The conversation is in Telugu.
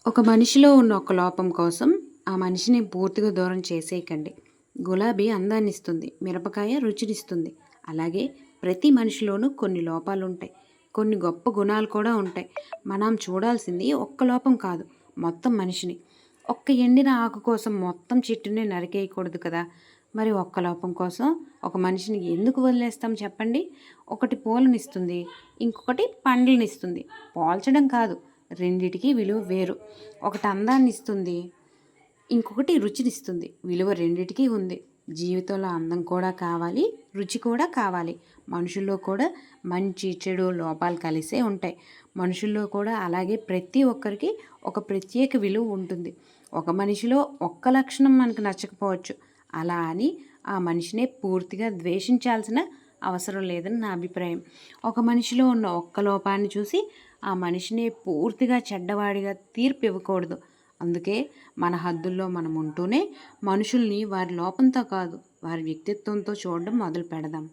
ఒక మనిషిలో ఉన్న ఒక లోపం కోసం ఆ మనిషిని పూర్తిగా దూరం చేసేయకండి. గులాబీ అందాన్నిస్తుంది, మిరపకాయ రుచినిస్తుంది. అలాగే ప్రతి మనిషిలోనూ కొన్ని లోపాలుంటాయి. కొన్ని గొప్ప గుణాలు కూడా ఉంటాయి. మనం చూడాల్సింది ఒక్క లోపం కాదు, మొత్తం మనిషిని. ఒక్క ఎండిన ఆకు కోసం మొత్తం చెట్టుని నరికేయకూడదు కదా! మరి ఒక్క లోపం కోసం ఒక మనిషిని ఎందుకు వదిలేస్తాం చెప్పండి? ఒకటి పూలనిస్తుంది, ఇంకొకటి పండ్లనిస్తుంది. పోల్చడం కాదు, రెండిటికి విలువ వేరు. ఒకటి అందాన్ని ఇస్తుంది, ఇంకొకటి రుచినిస్తుంది. విలువ రెండిటికి ఉంది. జీవితంలో అందం కూడా కావాలి, రుచి కూడా కావాలి. మనుషుల్లో కూడా మంచి చెడు లోపాలు కలిసే ఉంటాయి. మనుషుల్లో కూడా అలాగే ప్రతి ఒక్కరికి ఒక ప్రత్యేక విలువ ఉంటుంది. ఒక మనిషిలో ఒక్క లక్షణం మనకు నచ్చకపోవచ్చు. అలా అని ఆ మనిషినే పూర్తిగా ద్వేషించాల్సిన అవసరం లేదని నా అభిప్రాయం. ఒక మనిషిలో ఉన్న ఒక్క లోపాన్ని చూసి ఆ మనిషిని పూర్తిగా చెడ్డవాడిగా తీర్పు ఇవ్వకూడదు. అందుకే మన హద్దుల్లో మనం ఉంటూనే మనుషుల్ని వారి లోపంతో కాదు, వారి వ్యక్తిత్వంతో చూడడం మొదలు పెడదాం.